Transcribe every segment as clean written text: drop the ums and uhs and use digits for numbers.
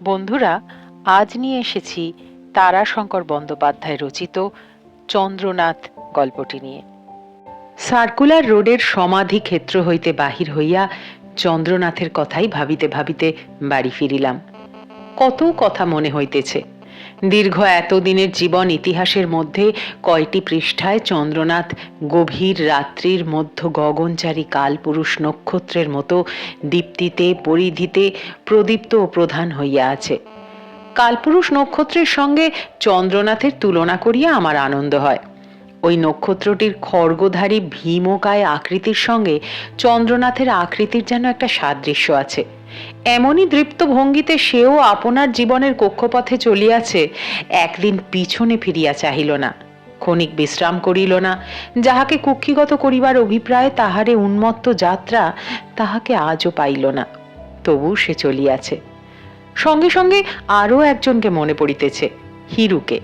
বন্ধুরা, আজ নিয়ে এসেছি তারাশঙ্কর বন্দ্যোপাধ্যায় রচিত চন্দ্রনাথ গল্পটি নিয়ে। সার্কুলার রোডের সমাধি ক্ষেত্র হইতে বাহির হইয়া চন্দ্রনাথের কথাই ভাবিতে ভাবিতে বাড়ি ফিরিলাম। কত কথা মনে হইতেছে। দীর্ঘ এতদিনের জীবন ইতিহাসের মধ্যে কয়টি পৃষ্ঠায় চন্দ্রনাথ গভীর রাত্রির মধ্য গগনচারী কালপুরুষ নক্ষত্রের মতো দীপ্তিতে পরিধিতে প্রদীপ্ত ও প্রধান হইয়া আছে। কালপুরুষ নক্ষত্রের সঙ্গে চন্দ্রনাথের তুলনা করিয়া আমার আনন্দ হয়। ওই নক্ষত্রটির খড়গধারী ভীমকায় আকৃতির সঙ্গে চন্দ্রনাথের আকৃতির যেন একটা সাদৃশ্য আছে। এমনই দৃপ্ত ভঙ্গিতে সেও আপনার জীবনের কক্ষপথে চলিয়াছে। একদিন পিছনে ফিরিয়া চাহিল না, ক্ষণিক বিশ্রাম করিল না। যাহাকে কুক্ষিগত করিবার অভিপ্রায় তাহারে উন্মত্ত যাত্রা, তাহাকে আজও পাইল না। তবু সে চলিয়াছে। সঙ্গে সঙ্গে আরও একজনকে মনে পড়িতেছে, হিরুকে।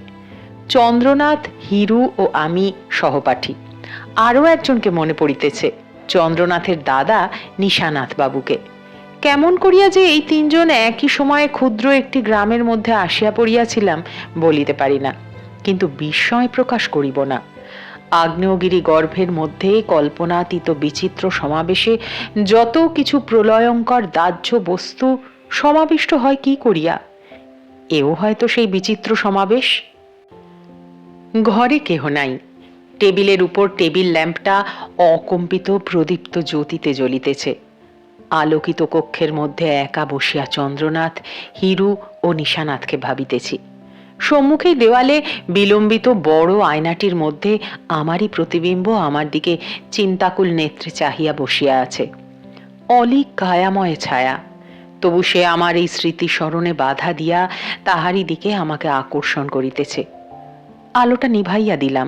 চন্দ্রনাথ, হিরু ও আমি সহপাঠী। আরও একজনকে মনে পড়িতেছে, চন্দ্রনাথের দাদা নিশানাথ বাবুকে। কেমন করিয়া যে এই তিনজন একই সময়ে ক্ষুদ্র একটি গ্রামের মধ্যে আসিয়া পড়িয়াছিলাম বলিতে পারি না, কিন্তু বিস্ময় প্রকাশ করিব না। আগ্নেয়গিরি গর্ভের মধ্যে কল্পনাতীত বিচিত্র সমাবেশে যত কিছু প্রলয়ঙ্কর দাহ্য বস্তু সমাবিষ্ট হয় কি করিয়া, এও হয়তো সেই বিচিত্র সমাবেশ। ঘরে কেহ নাই। টেবিলের উপর টেবিল ল্যাম্পটা অকম্পিত প্রদীপ্ত জ্যোতিতে জ্বলিতেছে। আলোকিত কক্ষের মধ্যে একা বসিয়া চন্দ্রনাথ, হিরু ও নিশানাথকে ভাবিতেছি। সম্মুখেই দেওয়ালে বিলম্বিত বড় আয়নাটির মধ্যে আমারই প্রতিবিম্ব আমার দিকে চিন্তাকুল নেত্রে চাহিয়া বসিয়া আছে। অলিক কায়াময় ছায়া, তবু সে আমার এই স্মৃতি স্মরণে বাধা দিয়া তাহারই দিকে আমাকে আকর্ষণ করিতেছে। আলোটা নিভাইয়া দিলাম।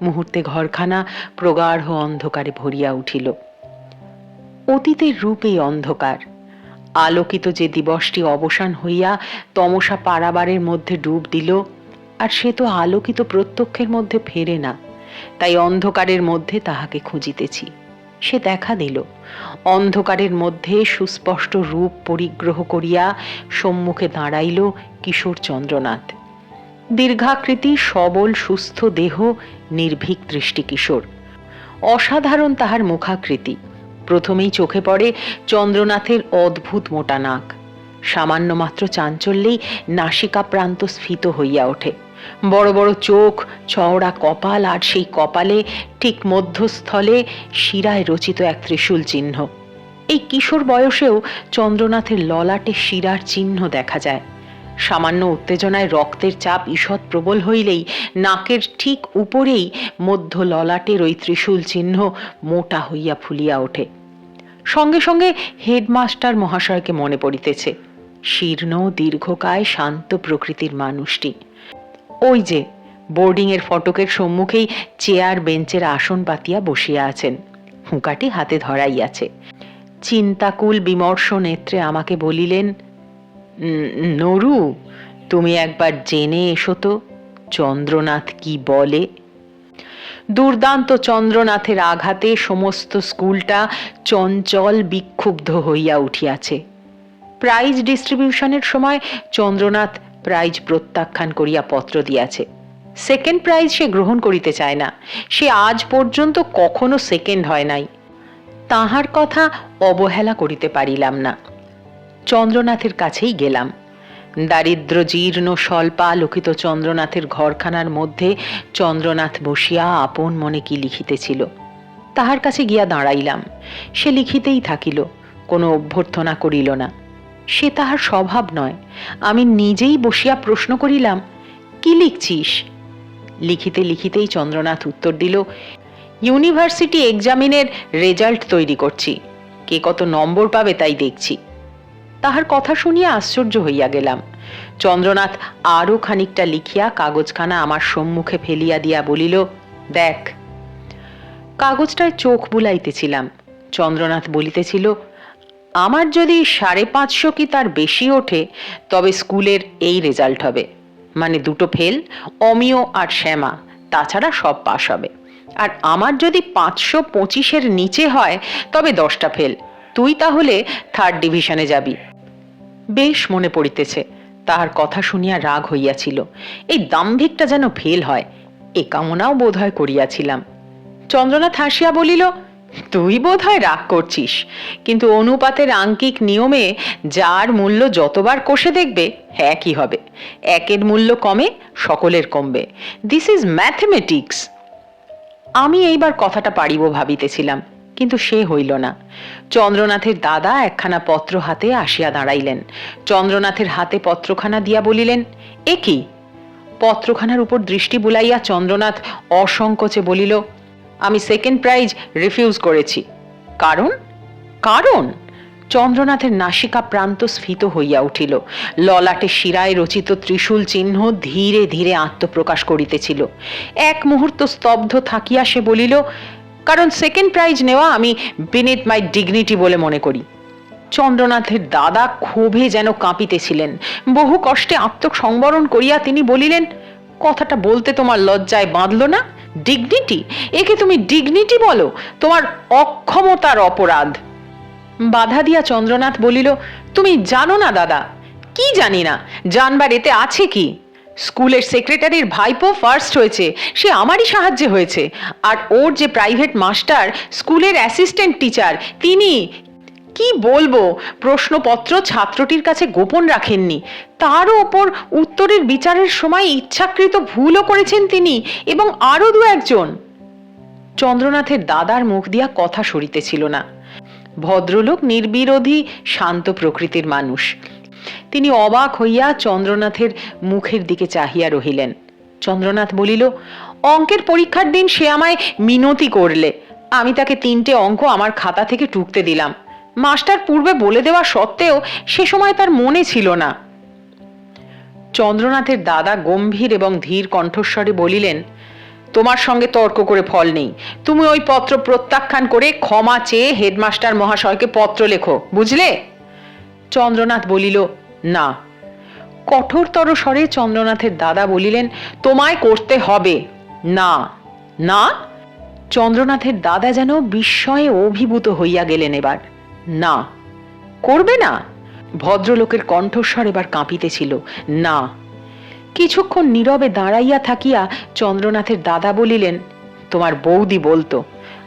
মুহূর্তে ঘরখানা প্রগাঢ় অন্ধকারে ভরিয়া উঠিল। অতীতের রূপ এই অন্ধকার। আলোকিত যে দিবসটি অবসান হইয়া তমসা পারাবারের মধ্যে ডুব দিল, আর সে তো আলোকিত প্রত্যক্ষের মধ্যে ফেরে না। তাই অন্ধকারের মধ্যে তাহাকে খুঁজিতেছি। সে দেখা দিল। অন্ধকারের মধ্যে সুস্পষ্ট রূপ পরিগ্রহ করিয়া সম্মুখে দাঁড়াইল কিশোর চন্দ্রনাথ। দীর্ঘাকৃতি, সবল সুস্থ দেহ, নির্ভীক দৃষ্টি কিশোর। অসাধারণ তাহার মুখাকৃতি। প্রথমেই চোখে পড়ে চন্দ্রনাথের অদ্ভুত মোটা নাক। সামান্য মাত্র চাঞ্চল্যেই নাসিকা প্রান্ত স্ফীত হইয়া ওঠে। বড় বড় চোখ, চওড়া কপাল, আর সেই কপালে ঠিক মধ্যস্থলে শিরায় রচিত এক ত্রিশূল চিহ্ন। এই কিশোর বয়সেও চন্দ্রনাথের ললাটে শিরার চিহ্ন দেখা যায়। সামান্য উত্তেজনায় রক্তের চাপ ঈষৎ প্রবল হইলেই নাকের ঠিক উপরেই মধ্য ললাটের ওই ত্রিশূল চিহ্ন মোটা হইয়া ফুলিয়া ওঠে। সঙ্গে সঙ্গে হেডমাস্টার মহাশয়কে মনে পড়িতেছে। শীর্ণ দীর্ঘকায় শান্ত প্রকৃতির মানুষটি। ওই যে বোর্ডিং এর ফটকের সম্মুখেই চেয়ার বেঞ্চের আসন পাতিয়া বসিয়া আছেন, হুঁকাটি হাতে ধরাইয়াছে। চিন্তাকুল বিমর্ষ নেত্রে আমাকে বলিলেন, নরু, তুমি একবার জেনে এসো তো চন্দ্রনাথ কি বলে। দুর্দান্ত চন্দ্রনাথের আঘাতে সমস্ত স্কুলটা চঞ্চল বিক্ষুব্ধ হইয়া উঠিয়াছে। প্রাইজ ডিস্ট্রিবিউশনের সময় চন্দ্রনাথ প্রাইজ প্রত্যাখ্যান করিয়া পত্র দিয়াছে। সেকেন্ড প্রাইজ সে গ্রহণ করিতে চায় না। সে আজ পর্যন্ত কখনো সেকেন্ড হয় নাই। তাহার কথা অবহেলা করিতে পারিলাম না। চন্দ্রনাথের কাছেই গেলাম। দারিদ্র জীর্ণ স্বল্পা আলোকিত চন্দ্রনাথের ঘরখানার মধ্যে চন্দ্রনাথ বসিয়া আপন মনে কি লিখিতেছিল। তাহার কাছে গিয়া দাঁড়াইলাম। সে লিখিতেই থাকিল, কোনো অভ্যর্থনা করিল না। সে তাহার স্বভাব নয়। আমি নিজেই বসিয়া প্রশ্ন করিলাম, কি লিখছিস? লিখিতে লিখিতেই চন্দ্রনাথ উত্তর দিল, ইউনিভার্সিটি এক্সামিনের রেজাল্ট তৈরি করছি, কে কত নম্বর পাবে তাই দেখছি। তাহার কথা শুনিয়া আশ্চর্য হইয়া গেলাম। চন্দ্রনাথ আরো খানিকটা লিখিয়া কাগজখানা আমার সম্মুখে ফেলিয়া দিয়া বলিল, দেখ। কাগজটায় চোখ বুলাইতেছিলাম। চন্দ্রনাথ বলিতেছিল, আমার যদি 550 কি তার বেশি ওঠে তবে স্কুলের এই রেজাল্ট হবে, মানে 2টো ফেল, অমিয় আর শ্যামা, তাছাড়া সব পাস হবে। আর আমার যদি 525-এর নিচে হয় তবে 10টা ফেল। তুই তাহলে 3rd ডিভিশনে যাবি। বেশ মনে পড়িতেছে। তাহার কথা শুনিয়া রাগ হইয়াছিল। এই দাম্ভিকটা যেন ফেল হয় এ কামনাও বোধ হয় করিয়াছিলাম। চন্দ্রনাথ হাসিয়া বলিল, তুই বোধ হয় রাগ করছিস, কিন্তু অনুপাতের আঙ্কিক নিয়মে যার মূল্য যতবার কষে দেখবে একই হবে। একের মূল্য কমে সকলের কমবে। This is mathematics. আমি এইবার কথাটা পারিব ভাবিতেছিলাম, কিন্তু সে হইল না। চন্দ্রনাথের দাদা একখানা পত্র হাতে আসিয়া দাঁড়াইলেন। চন্দ্রনাথের হাতে পত্রখানা দিয়া বলিলেন, এ কি? পত্রখানার উপর দৃষ্টি বুলাইয়া চন্দ্রনাথ অসংকোচে বলিল, আমি সেকেন্ড প্রাইজ রিফিউজ করেছি। কারণ? কারণ? চন্দ্রনাথের নাসিকা প্রান্ত স্ফীত হইয়া উঠিল। ললাটে শিরায় রচিত ত্রিশূল চিহ্ন ধীরে ধীরে আত্মপ্রকাশ করিতেছিল। এক মুহূর্ত স্তব্ধ থাকিয়া সে বলিল, কারণ সেকেন্ড প্রাইজ নেওয়া আমি বিনিথ মাই ডিগনিটি বলে মনে করি। চন্দ্রনাথের দাদা ক্ষোভে যেন কাঁপিতেছিলেন। বহু কষ্টে আত্মসংবরণ করিয়া তিনি বলিলেন, কথাটা বলতে তোমার লজ্জায় বাঁধল না? ডিগনিটি? একে তুমি ডিগনিটি বলো? তোমার অক্ষমতার অপরাধ। বাধা দিয়া চন্দ্রনাথ বলিল, তুমি জানো না দাদা। কি জানি না? জানবার এতে আছে কি? স্কুলের সেক্রেটারির ভাইপো ফার্স্ট হয়েছে, সে আমারই সাহায্যে হয়েছে। আর ওর যে প্রাইভেট মাস্টার, স্কুলের অ্যাসিস্ট্যান্ট টিচার, তিনি কি বলবো, প্রশ্নপত্র ছাত্রটির কাছে গোপন রাখেননি। তারও ওপর উত্তরের বিচারের সময় ইচ্ছাকৃত ভুলও করেছেন তিনি এবং আরো দু একজন। চন্দ্রনাথের দাদার মুখ দিয়া কথা সরিতেছিল না। ভদ্রলোক নির্বিরোধী শান্ত প্রকৃতির মানুষ। তিনি অবাক হইয়া চন্দ্রনাথের মুখের দিকে চাহিয়া রহিলেন। চন্দ্রনাথ বলিল, অঙ্কের পরীক্ষার দিন সে আমায় মিনতি করলে আমি তাকে 3টে অঙ্ক আমার খাতা থেকে টুকতে দিলাম। মাস্টার পূর্বে বলে দেওয়া সত্ত্বেও সে সময় তার মনে ছিল না। চন্দ্রনাথের দাদা গম্ভীর এবং ধীর কণ্ঠস্বরে বলিলেন, তোমার সঙ্গে তর্ক করে ফল নেই। তুমি ওই পত্র প্রত্যাখ্যান করে ক্ষমা চেয়ে হেডমাস্টার মহাশয়কে পত্র লেখো, বুঝলে? চন্দ্রনাথ বলিল, না। কঠোরতর স্বরে চন্দ্রনাথের দাদা বলিলেন, তোমায় করতে হবে। না। না? চন্দ্রনাথের দাদা যেন বিস্ময়ে অভিভূত হইয়া গেলেন এবার। না। করবে না? ভদ্রলোকের কণ্ঠস্বর এবার কাঁপিতেছিল। না। কিছুক্ষণ নীরবে দাঁড়াইয়া থাকিয়া চন্দ্রনাথের দাদা বলিলেন, তোমার বৌদি বলতো,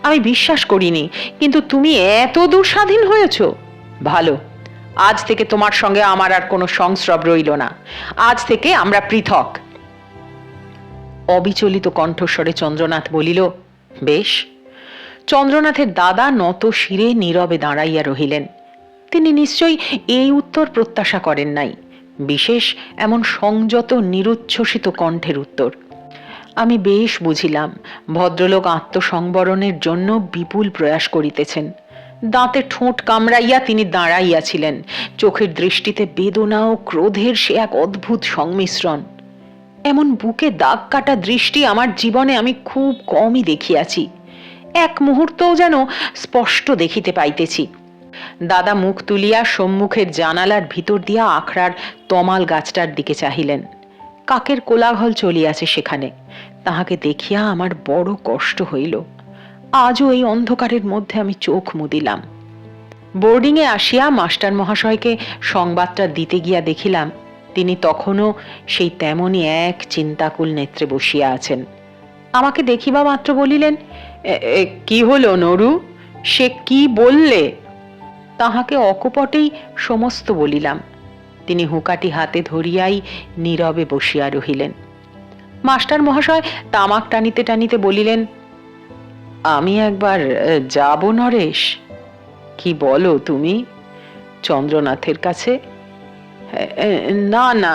আমি বিশ্বাস করিনি, কিন্তু তুমি এত দূর স্বাধীন হয়েছ। ভালো, আজ থেকে তোমার সঙ্গে আমার আর কোনো সংস্রব রইল না। আজ থেকে আমরা পৃথক। অবিচলিত কণ্ঠস্বরে চন্দ্রনাথ বলিল, বেশ। চন্দ্রনাথের দাদা নত শিরে নীরবে দাঁড়াইয়া রহিলেন। তিনি নিশ্চয়ই এই উত্তর প্রত্যাশা করেন নাই, বিশেষ এমন সংযত নিরুচ্ছ্বসিত কণ্ঠের উত্তর। আমি বেশ বুঝিলাম ভদ্রলোক আত্মসংবরণের জন্য বিপুল প্রয়াস করিতেছেন। দাঁতে ঠোঁট কামড়াইয়া তিনি দাঁড়াইয়াছিলেন। চোখের দৃষ্টিতে বেদনা ও ক্রোধের সে এক অদ্ভুত সংমিশ্রণ। এমন বুকে দাগ কাটা দৃষ্টি আমার জীবনে আমি খুব কমই দেখিয়াছি। এক মুহূর্তও যেন স্পষ্ট দেখিতে পাইতেছি। দাদা মুখ তুলিয়া সম্মুখের জানালার ভিতর দিয়া আখড়ার তমাল গাছটার দিকে চাহিলেন। কাকের কোলাহল চলিয়াছে সেখানে। তাহাকে দেখিয়া আমার বড় কষ্ট হইল। আজও এই অন্ধকারের মধ্যে আমি চোখ মুদিলাম। বোর্ডিংয়ে আসিয়া মাস্টার মহাশয়কে সংবাদটা দিতে গিয়া দেখিলাম তিনি তখনও সেই তেমনই এক চিন্তাকুল নেত্রে বসিয়া আছেন। আমাকে দেখিবা মাত্র বলিলেন, কি হলো নরু? সে কি বললে? তাহাকে অকপটেই সমস্ত বলিলাম। তিনি হুঁকাটি হাতে ধরিয়াই নীরবে বসিয়া রহিলেন। মাস্টার মহাশয় তামাক টানিতে টানিতে বলিলেন, আমি একবার যাব নরেশ। কি বলো তুমি? চন্দ্রনাথের কাছে? না না,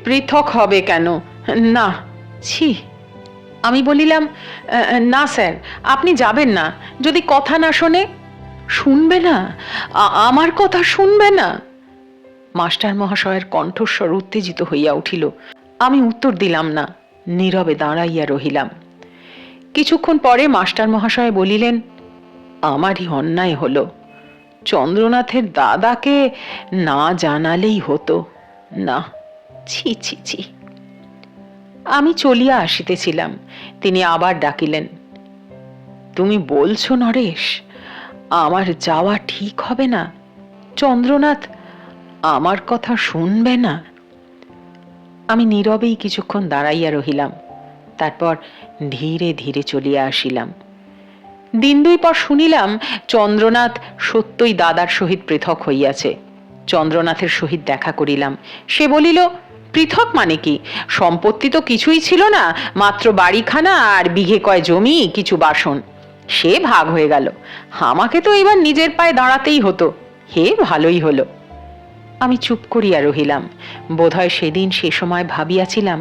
পৃথক হবে কেন? না, ছি। আমি বলিলাম, না স্যার, আপনি যাবেন না। যদি কথা না শোনে? শুনবে না? আমার কথা শুনবে না? মাস্টার মহাশয়ের কণ্ঠস্বর উত্তেজিত হইয়া উঠিল। আমি উত্তর দিলাম না, নীরবে দাঁড়াইয়া রহিলাম। কিছুক্ষণ পরে মাস্টার মহাশয় বলিলেন, আমারই অন্যায় হলো। চন্দ্রনাথের দাদাকে না জানালেই হতো। না, ছি ছি ছি। আমি চলিয়া আসিতেছিলাম। তিনি আবার ডাকিলেন, তুমি বলছো নরেশ আমার যাওয়া ঠিক হবে না? চন্দ্রনাথ আমার কথা শুনবে না? আমি নীরবেই কিছুক্ষণ দাঁড়াইয়া রহিলাম, তারপর ধীরে ধীরে চলিয়া আসিলাম। দিন দুই পর শুনিলাম চন্দ্রনাথ সত্যই দাদার সহিত পৃথক হইয়াছে। চন্দ্রনাথের সহিত দেখা করিলাম। সে বলিল, পৃথক মানে কি? সম্পত্তি তো কিছুই ছিল না, মাত্র বাড়িখানা আর বিঘে কয় জমি, কিছু বাসন, সে ভাগ হয়ে গেল। আমাকে তো এবার নিজের পায়ে দাঁড়াতেই হতো। হে ভালোই হলো। আমি চুপ করিয়া রহিলাম। বোধহয় সেদিন সে সময় ভাবিয়াছিলাম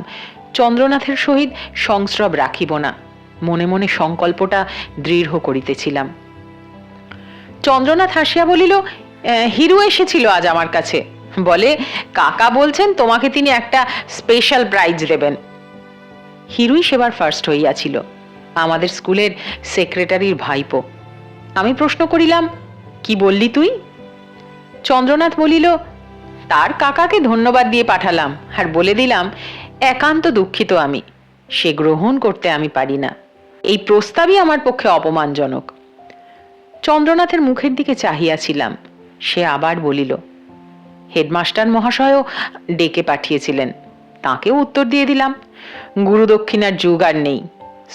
চন্দ্রনাথের সহিত সংস্রব রাখিব না। মনে মনে সংকল্পটা দৃঢ় করিতেছিলাম। চন্দ্রনাথ হাসিয়া বলিল, হিরু এসেছিল আজ আমার কাছে। বলে, কাকা বলছেন তোমাকে তিনি একটা স্পেশাল প্রাইজ দেবেন। হিরুই সেবার ফার্স্ট হইয়াছিল, আমাদের স্কুলের সেক্রেটারির ভাইপো। আমি প্রশ্ন করিলাম, কি বললি তুই? চন্দ্রনাথ বলিল, তার কাকাকে ধন্যবাদ দিয়ে পাঠালাম, আর বলে দিলাম একান্ত দুঃখিত আমি, সে গ্রহণ করতে আমি পারি না। এই প্রস্তাবই আমার পক্ষে অপমানজনক। চন্দ্রনাথের মুখের দিকে চাহিয়াছিলাম। সে আবার বলিল, হেডমাস্টার মহাশয়ও ডেকে পাঠিয়েছিলেন, তাকেও উত্তর দিয়ে দিলাম। গুরুদক্ষিণার যুগ আর নেই,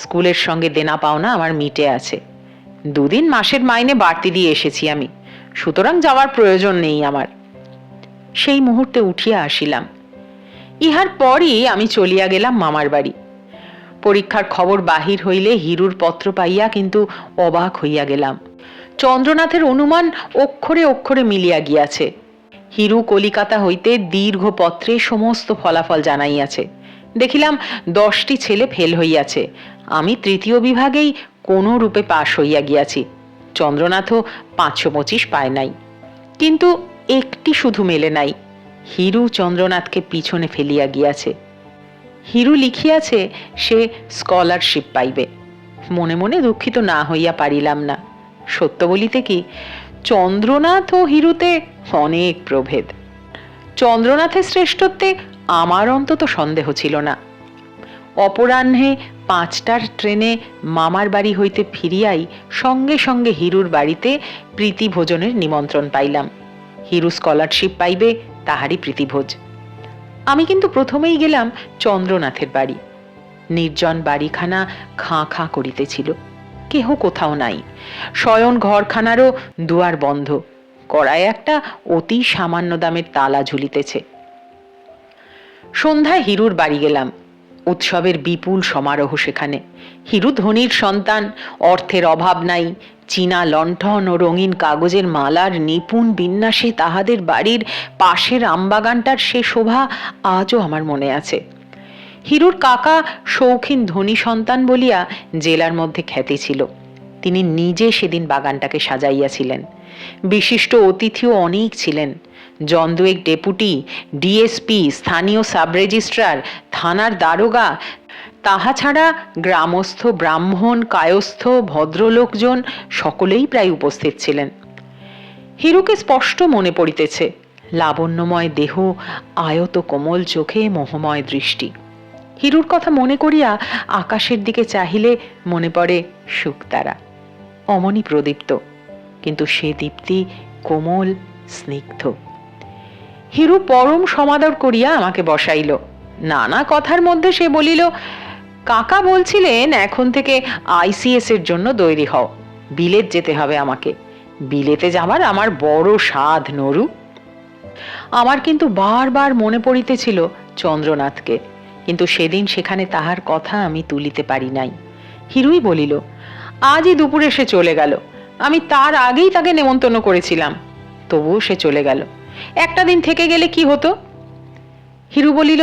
স্কুলের সঙ্গে দেনা পাওনা আমার মিটে আছে। দুদিন মাসের মাইনে বাড়তি দিয়ে এসেছি আমি, সুতরাং যাওয়ার প্রয়োজন নেই আমার। সেই মুহূর্তে উঠিয়া আসিলাম। ইহার পরই আমি চলিয়া গেলাম মামার বাড়ি। পরীক্ষার খবর বাহির হইলে হিরুর পত্র পাইয়া কিন্তু অবাক হইয়া গেলাম। চন্দ্রনাথের অনুমান অক্ষরে অক্ষরে মিলিয়া গিয়াছে। হিরু কলিকাতা হইতে দীর্ঘ পত্রে সমস্ত ফলাফল জানাইয়াছে। দেখিলাম 10টি ছেলে ফেল হইয়াছে, আমি তৃতীয় বিভাগেই কোনো রূপে পাশ হইয়া গিয়াছি। চন্দ্রনাথও 525 পায় নাই। কিন্তু একটি শুধু মেলে নাই, হিরু চন্দ্রনাথকে পিছনে ফেলিয়া গিয়াছে। হিরু লিখিয়াছে সে স্কলারশিপ পাইবে। মনে মনে দুঃখিত না হইয়া পারিলাম না। সত্য বলিতে কি, চন্দ্রনাথ ও হিরুতে অনেক প্রভেদ। চন্দ্রনাথের শ্রেষ্ঠত্বে আমার অন্তত সন্দেহ ছিল না। অপরাহ্নে 5টার ট্রেনে মামার বাড়ি হইতে ফিরিয়াই সঙ্গে সঙ্গে হিরুর বাড়িতে প্রীতিভোজনের নিমন্ত্রণ পাইলাম। হিরু স্কলারশিপ পাইবে, তাহারই প্রীতিভোজ। আমি কিন্তু প্রথমেই গেলাম চন্দ্রনাথের বাড়ি। নির্জন বাড়িখানা খাঁ খাঁ করিতেছিল, কেহ কোথাও নাই। শয়ন ঘরখানারও দুয়ার বন্ধ, কড়ায় একটা অতি সামান্য দামের তালা ঝুলিতেছে। সন্ধ্যায় হিরুর বাড়ি গেলাম। উৎসবের বিপুল সমারোহ সেখানে। হিরু ধনীর সন্তান, অর্থের অভাব নাই। চীনা লণ্ঠন ও রঙিন কাগজের মালার নিপুণ বিন্যাসে তাহাদের বাড়ির পাশের আমবাগানটার সে শোভা আজও আমার মনে আছে। হিরুর কাকা শৌখিন ধনী সন্তান বলিয়া জেলার মধ্যে খ্যাতি ছিল। তিনি নিজে সেদিন বাগানটাকে সাজাইয়াছিলেন। বিশিষ্ট অতিথিও অনেক ছিলেন। জনদুয়েক ডেপুটি, ডিএসপি, স্থানীয় সাব রেজিস্ট্রার, থানার দারোগা, তাহা ছাড়া গ্রামস্থ ব্রাহ্মণ, কায়স্থ, ভদ্রলোকজন সকলেই প্রায় উপস্থিত ছিলেন। হিরুকে স্পষ্ট মনে পড়িতেছে, লাবণ্যময় দেহ, আয়ত কোমল চোখে মোহময় দৃষ্টি। হিরুর কথা মনে করিয়া আকাশের দিকে চাহিলে মনে পড়ে শুকতারা, অমনি প্রদীপ্ত, কিন্তু সে দীপ্তি কোমল স্নিগ্ধ। হিরু পরম সমাদর করিয়া আমাকে বসাইল। নানা কথার মধ্যে সে বলিল, কাকা বলছিলেন এখন থেকে ICS এর জন্য তৈরি হও, বিলেত যেতে হবে আমাকে। বিলেতে যাবার আমার বড় সাধ নরু। আমার কিন্তু বারবার মনে পড়িতেছিল চন্দ্রনাথকে, কিন্তু সেদিন সেখানে তাহার কথা আমি তুলিতে পারি নাই। হিরুই বলিল, আজই দুপুরে সে চলে গেল। আমি তার আগেই তাকে নেমন্তন্ন করেছিলাম, তবুও সে চলে গেল। একটা দিন থেকে গেলে কি হতো? হিরু বলিল,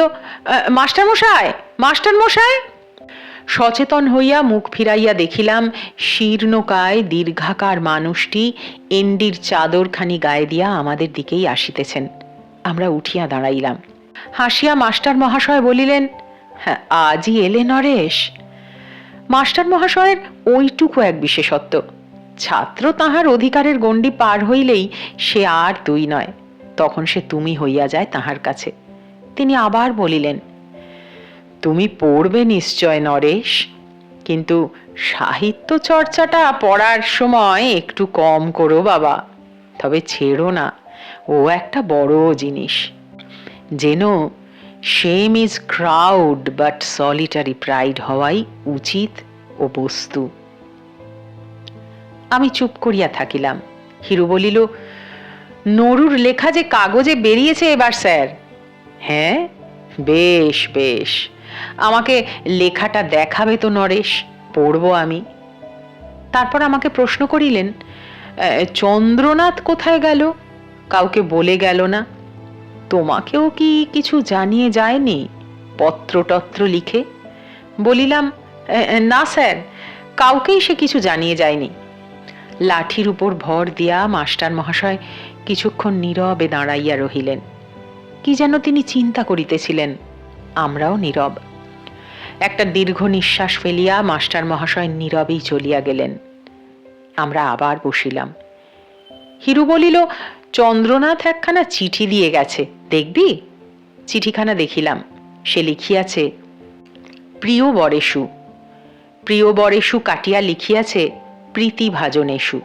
মাস্টার মশাই, মাস্টার মশাই। সচেতন হইয়া মুখ ফিরাইয়া দেখিলাম শীর্ণকায় দীর্ঘাকার মানুষটি এন্ডির চাদরখানি গায়ে দিয়া আমাদের দিকেই আসিতেছেন। আমরা উঠিয়া দাঁড়াইলাম। হাসিয়া মাস্টার মহাশয় বলিলেন, হ্যাঁ, আজই এলে নরেশ। মাস্টার মহাশয়ের ওইটুকু এক বিশেষত্ব, ছাত্র তাহার অধিকারের গণ্ডি পার হইলেই সে আর তুই নয়, তখন সে তুমি হইয়া যায় তাহার কাছে। তিনি আবার বলিলেন, তুমি পড়বে নিশ্চয় নরেশ, কিন্তু সাহিত্য চর্চাটা পড়ার সময় একটু কম করো বাবা, তবে ছেড়ো না, ও একটা বড় জিনিস। যেন shame is crowd but solitary pride হওয়াই উচিত ও বস্তু। আমি চুপ করিয়া থাকিলাম। হিরু বলিল, নরুর লেখা যে কাগজে বেরিয়েছে এবার স্যার। হ্যাঁ, বেশ বেশ, আমাকে লেখাটা দেখাবে তো নরেশ, পড়ব আমি। তারপর আমাকে প্রশ্ন করিলেন, চন্দ্রনাথ কোথায় গেল? কাউকে বলে গেল না? তোমাকেও কি কিছু জানিয়ে যায়নি পত্রটত্র লিখে? বলিলাম, না স্যার, কাউকেই সে কিছু জানিয়ে যায়নি। লাঠির উপর ভর দিয়া মাস্টার মহাশয় কিছুক্ষণ নীরবে দাঁড়াইয়া রহিলেন। কি যেন তিনি চিন্তা করিতেছিলেন। আমরাও নীরব। একটা দীর্ঘ নিঃশ্বাস ফেলিয়া মাস্টার মহাশয় নীরবেই চলিয়া গেলেন। আমরা আবার বসিলাম। হিরু বলিল, চন্দ্রনাথ একখানা চিঠি দিয়ে গেছে, দেখবি? চিঠিখানা দেখিলাম। সে লিখিয়াছে, প্রিয় বরেষু। প্রিয় বরেষু কাটিয়া লিখিয়াছে, প্রীতিভাজনেষু।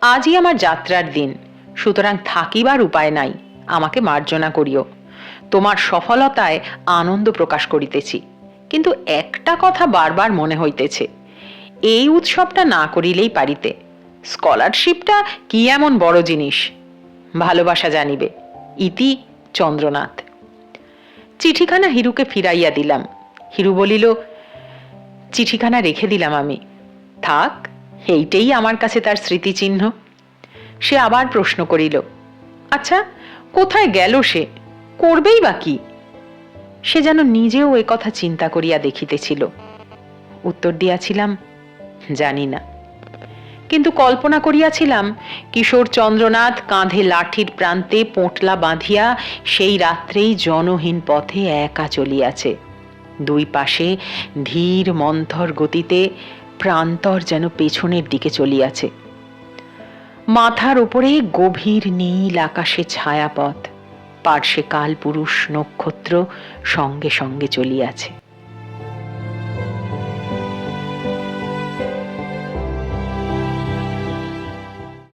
আজই আমার যাত্রার দিন, সুতরাং থাকিবার উপায় নাই, আমাকে মার্জনা করিও। তোমার সফলতায় আনন্দ প্রকাশ করিতেছি, কিন্তু একটা কথা বারবার মনে হইতেছে, এই উৎসবটা না করিলেই পারিতে। স্কলারশিপটা কি এমন বড় জিনিস? ভালোবাসা জানিবে। ইতি চন্দ্রনাথ। চিঠিখানা হিরুকে ফিরাইয়া দিলাম। হিরু বলিল, চিঠিখানা রেখে দিলাম আমি, থাক, এইটাই আমার কাছে তার স্মৃতিচিহ্ন। সে আবার প্রশ্ন করিল, আচ্ছা, কোথায় গেল সে? করবেই বা কি? সে যেন নিজেও এ কথা চিন্তা করিয়া দেখিতেছিল। উত্তর দিয়াছিলাম, জানি না। কিন্তু কল্পনা করিয়াছিলাম কিশোর চন্দ্রনাথ কাঁধে লাঠির প্রান্তে পোঁটলা বাঁধিয়া সেই রাত্রেই জনহীন পথে একা চলিয়াছে। দুই পাশে ধীর মন্থর গতিতে প্রান্তর যেন পেছনের দিকে চলিয়াছে। মাথার উপরে গভীর নীল আকাশে ছায়াপথ, পার্শ্বে কালপুরুষ নক্ষত্র সঙ্গে সঙ্গে চলিয়াছে।